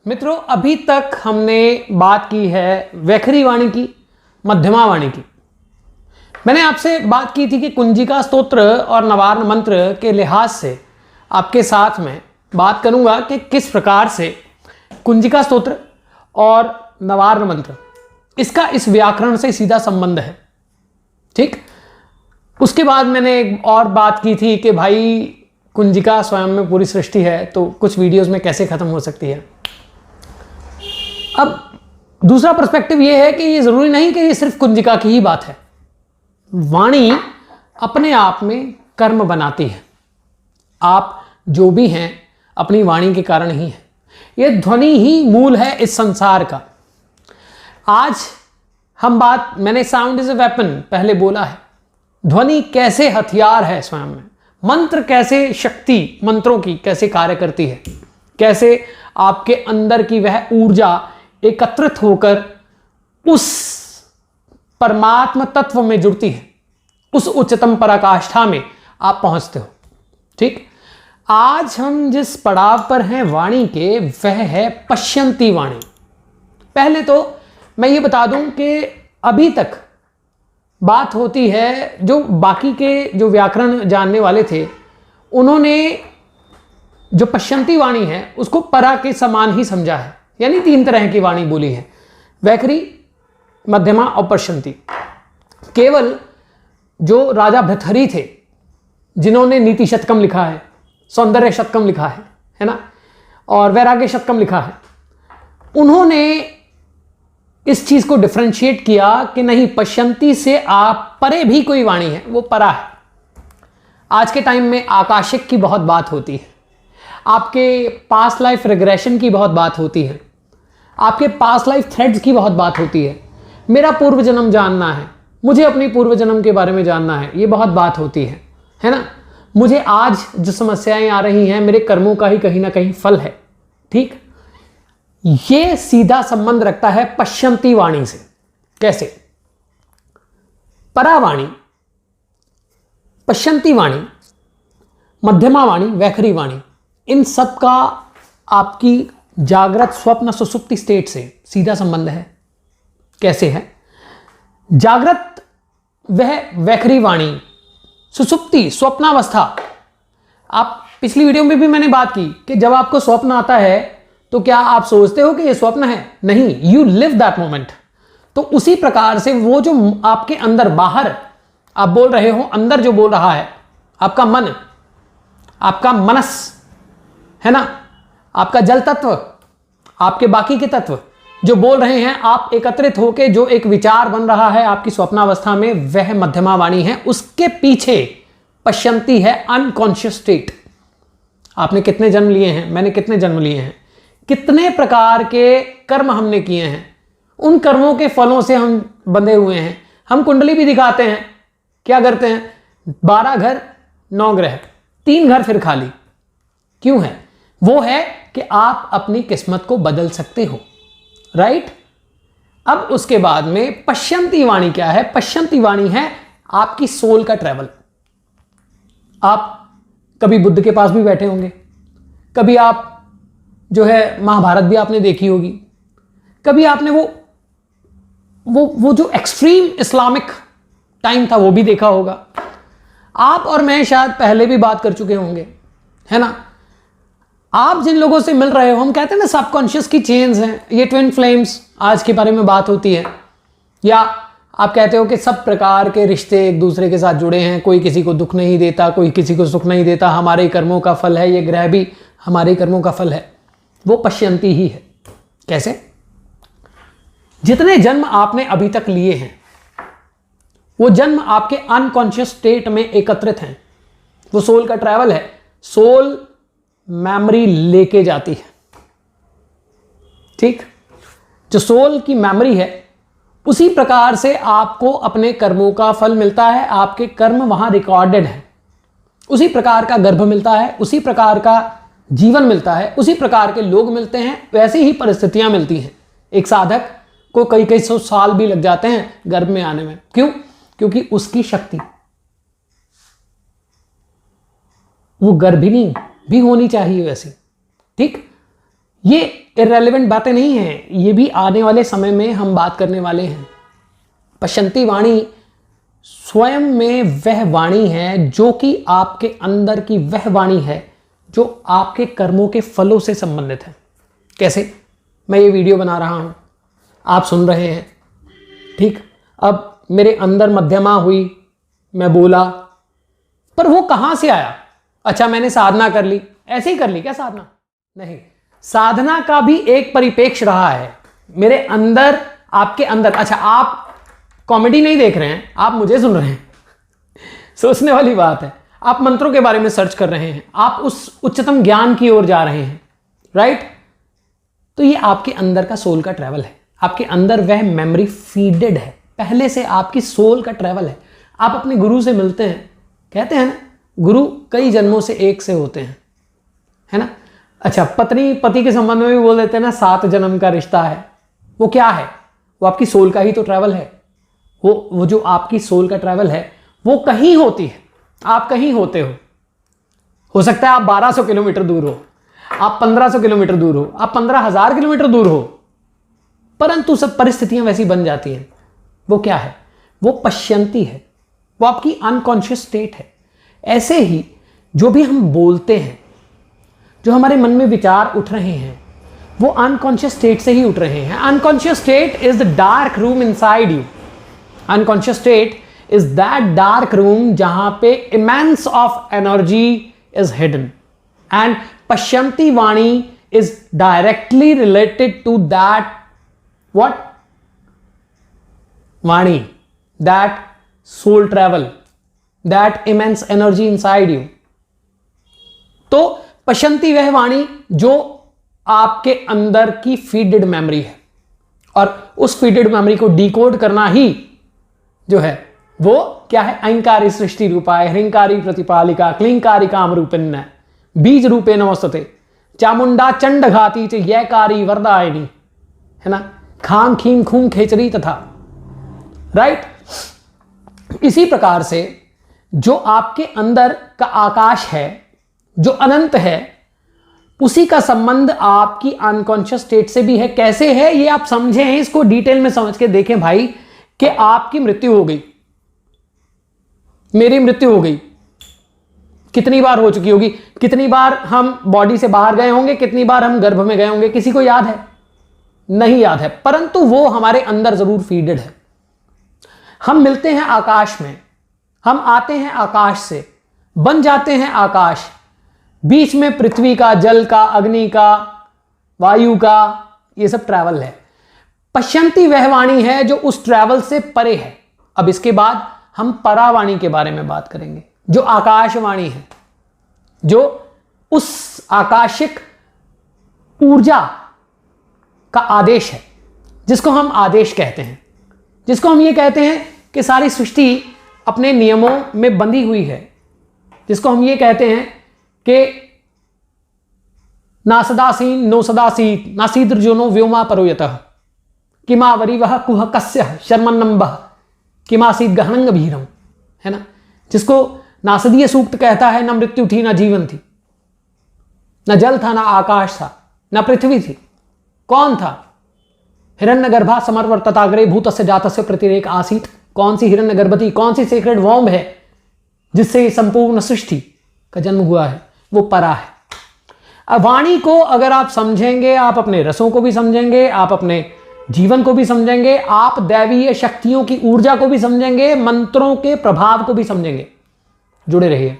मित्रों, अभी तक हमने बात की है वैखरी वाणी की, मध्यमा वाणी की। मैंने आपसे बात की थी कि कुंजिका स्तोत्र और नवार्न मंत्र के लिहाज से आपके साथ में बात करूंगा कि किस प्रकार से कुंजिका स्तोत्र और नवार्न मंत्र, इसका इस व्याकरण से सीधा संबंध है। ठीक, उसके बाद मैंने एक और बात की थी कि भाई कुंजिका स्वयं में पूरी सृष्टि है, तो कुछ वीडियोस में कैसे खत्म हो सकती है। अब दूसरा पर्सपेक्टिव ये है कि ये जरूरी नहीं कि ये सिर्फ कुंजिका की ही बात है। वाणी अपने आप में कर्म बनाती है। आप जो भी हैं अपनी वाणी के कारण ही हैं। ये ध्वनि ही मूल है इस संसार का। आज हम बात, मैंने साउंड इज ए वेपन पहले बोला है। ध्वनि कैसे हथियार है स्वयं में, मंत्र कैसे शक्ति मंत्रों की कैसे कार्य करती है, कैसे आपके अंदर की वह ऊर्जा एकत्रित होकर उस परमात्म तत्व में जुड़ती है, उस उच्चतम पराकाष्ठा में आप पहुंचते हो। ठीक, आज हम जिस पड़ाव पर हैं वाणी के, वह है पश्यंती वाणी। पहले तो मैं ये बता दूं कि अभी तक बात होती है, जो बाकी के जो व्याकरण जानने वाले थे उन्होंने जो पश्यंती वाणी है उसको परा के समान ही समझा है। यानी 3 तरह की वाणी बोली है, वैखरी, मध्यमा और पश्यंती। केवल जो राजा भृतहरि थे, जिन्होंने नीति शतकम लिखा है, सौंदर्य शतकम लिखा है ना, और वैराग्य शतकम लिखा है, उन्होंने इस चीज को डिफरेंशिएट किया कि नहीं, पश्यंती से आप परे भी कोई वाणी है, वो परा है। आज के टाइम में आकाशिक की बहुत बात होती है, आपके पास्ट लाइफ रिग्रेशन की बहुत बात होती है, आपके पास्ट लाइफ थ्रेड्स की बहुत बात होती है। मेरा पूर्व जन्म जानना है, मुझे अपनी पूर्व जन्म के बारे में जानना है, ये बहुत बात होती है ना। मुझे आज जो समस्याएं आ रही हैं मेरे कर्मों का ही कहीं ना कहीं फल है। ठीक, ये सीधा संबंध रखता है पश्यंती वाणी से। कैसे? परावाणी, पश्यंती वाणी, मध्यमा वाणी, वैखरी वाणी, इन सब का आपकी जागृत, स्वप्न, सुसुप्ति स्टेट से सीधा संबंध है। कैसे है? जागृत वह वैखरी वाणी, सुसुप्ति स्वप्नावस्था। आप पिछली वीडियो में भी मैंने बात की कि जब आपको स्वप्न आता है तो क्या आप सोचते हो कि यह स्वप्न है? नहीं, यू लिव दैट मोमेंट। तो उसी प्रकार से वो जो आपके अंदर, बाहर आप बोल रहे हो, अंदर जो बोल रहा है आपका मन, आपका मनस है ना, आपका जल तत्व, आपके बाकी के तत्व जो बोल रहे हैं, आप एकत्रित होकर जो एक विचार बन रहा है आपकी स्वप्नावस्था में, वह मध्यमा वाणी है। उसके पीछे पश्यंती है, अनकॉन्शियस स्टेट। आपने कितने जन्म लिए हैं, मैंने कितने जन्म लिए हैं, कितने प्रकार के कर्म हमने किए हैं, उन कर्मों के फलों से हम बंधे हुए हैं। हम कुंडली भी दिखाते हैं, क्या करते हैं? 12 घर 9 ग्रह, 3 घर फिर खाली। क्यों है? वो है कि आप अपनी किस्मत को बदल सकते हो। राइट? अब उसके बाद में पश्यंती वाणी क्या है? पश्यंती वाणी है आपकी सोल का ट्रैवल। आप कभी बुद्ध के पास भी बैठे होंगे, कभी आप जो है महाभारत भी आपने देखी होगी, कभी आपने वो जो एक्सट्रीम इस्लामिक टाइम था वो भी देखा होगा। आप और मैं शायद पहले भी बात कर चुके होंगे, है ना। आप जिन लोगों से मिल रहे हो, हम कहते हैं ना सबकॉन्शियस की चेन्स हैं, ये ट्विन फ्लेम्स, आज के बारे में बात होती है। या आप कहते हो कि सब प्रकार के रिश्ते एक दूसरे के साथ जुड़े हैं, कोई किसी को दुख नहीं देता, कोई किसी को सुख नहीं देता, हमारे कर्मों का फल है, ये ग्रह भी हमारे कर्मों का फल है। वो पश्यंती ही है। कैसे? जितने जन्म आपने अभी तक लिए हैं, वो जन्म आपके अनकॉन्शियस स्टेट में एकत्रित हैं। वो सोल का ट्रैवल है। सोल मेमोरी लेके जाती है। ठीक, जो सोल की मेमोरी है, उसी प्रकार से आपको अपने कर्मों का फल मिलता है। आपके कर्म वहां रिकॉर्डेड है, उसी प्रकार का गर्भ मिलता है, उसी प्रकार का जीवन मिलता है, उसी प्रकार के लोग मिलते हैं, वैसी ही परिस्थितियां मिलती हैं। एक साधक को कई सौ साल भी लग जाते हैं गर्भ में आने में। क्यों? क्योंकि उसकी शक्ति वो गर्भिणी भी होनी चाहिए वैसी। ठीक, ये इररेलेवेंट बातें नहीं हैं, ये भी आने वाले समय में हम बात करने वाले हैं। पश्यंती वाणी स्वयं में वह वाणी है जो कि आपके अंदर की वह वाणी है जो आपके कर्मों के फलों से संबंधित है। कैसे? मैं ये वीडियो बना रहा हूं, आप सुन रहे हैं, ठीक। अब मेरे अंदर मध्यमा हुई, मैं बोला, पर वो कहां से आया? अच्छा, मैंने साधना कर ली, ऐसे ही कर ली क्या साधना? नहीं, साधना का भी एक परिप्रेक्ष्य रहा है मेरे अंदर, आपके अंदर। अच्छा, आप कॉमेडी नहीं देख रहे हैं, आप मुझे सुन रहे हैं, सोचने वाली बात है। आप मंत्रों के बारे में सर्च कर रहे हैं, आप उस उच्चतम ज्ञान की ओर जा रहे हैं, राइट? तो ये आपके अंदर का सोल का ट्रैवल है, आपके अंदर वह मेमोरी फीडेड है, पहले से आपकी सोल का ट्रैवल है। आप अपने गुरु से मिलते हैं, कहते हैं ना, गुरु कई जन्मों से एक से होते हैं, है ना। अच्छा, पत्नी पति के संबंध में भी बोल देते हैं ना, 7 जन्म का रिश्ता है। वो क्या है? वो आपकी सोल का ही तो ट्रैवल है। वो जो आपकी सोल का ट्रैवल है वो कहीं होती है, आप कहीं होते हो सकता है आप 1200 किलोमीटर दूर हो, आप 1500 किलोमीटर दूर हो, आप 15,000 किलोमीटर दूर हो, परंतु सब परिस्थितियां वैसी बन जाती हैं। वो क्या है? वो पश्यंती है, वो आपकी अनकॉन्शियस स्टेट है। ऐसे ही जो भी हम बोलते हैं, जो हमारे मन में विचार उठ रहे हैं, वो अनकॉन्शियस स्टेट से ही उठ रहे हैं। Unconscious state is the dark room inside you. Unconscious state is that dark room जहां पे immense of energy is hidden, and pashyanti vani is directly related to that what vani, that soul travel, that immense energy inside you. तो पश्यंती वह वाणी जो आपके अंदर की feeded memory है, और उस फीडेड मेमोरी को डिकोड करना ही जो है वो क्या है? अहंकारी सृष्टि रूपाय ह्रिंकारी प्रतिपालिका क्लिंकारी काम रूपिण्य बीज रूपे नमस्तते चामुंडा चंड घाती च यकारी वरदायिनी, है ना, खाम खीम खूम खेचरी तथा, राइट। इसी प्रकार से जो आपके अंदर का आकाश है, जो अनंत है, उसी का संबंध आपकी अनकॉन्शियस स्टेट से भी है। कैसे है ये आप समझें, इसको डिटेल में समझ के देखें भाई, कि आपकी मृत्यु हो गई, मेरी मृत्यु हो गई, कितनी बार हो चुकी होगी, कितनी बार हम बॉडी से बाहर गए होंगे, कितनी बार हम गर्भ में गए होंगे, किसी को याद है? नहीं याद है, परंतु वो हमारे अंदर जरूर फीडेड है। हम मिलते हैं आकाश में, हम आते हैं आकाश से, बन जाते हैं आकाश, बीच में पृथ्वी का, जल का, अग्नि का, वायु का, ये सब ट्रैवल है। पश्यंती वह वाणी है जो उस ट्रैवल से परे है। अब इसके बाद हम परावाणी के बारे में बात करेंगे, जो आकाशवाणी है, जो उस आकाशिक ऊर्जा का आदेश है, जिसको हम आदेश कहते हैं, जिसको हम ये कहते हैं कि सारी सृष्टि अपने नियमों में बंधी हुई है, जिसको हम ये कहते हैं कि ना सदासीन नो सदासीत नासीद्र जो नो व्योमा परोयतः किमा वरिवह कुह कस्य शर्मन्नम्बह किमासीत गहनंग भीरम, है ना, जिसको नासदीय सूक्त कहता है, न मृत्यु थी, न जीवन थी, न जल था, न आकाश था, न पृथ्वी थी। कौन था? हिरण्यगर्भा समर्वर्तताग्रे भूतस्य जातस्य प्रतिरेक आसीत। कौन सी हिरण्यगर्भ थी? कौन सी सेक्रेड वॉर्म है जिससे संपूर्ण सृष्टि का जन्म हुआ है? वो परा है। अब वाणी को अगर आप समझेंगे, आप अपने रसों को भी समझेंगे, आप अपने जीवन को भी समझेंगे, आप दैवीय शक्तियों की ऊर्जा को भी समझेंगे, मंत्रों के प्रभाव को भी समझेंगे। जुड़े रहिए।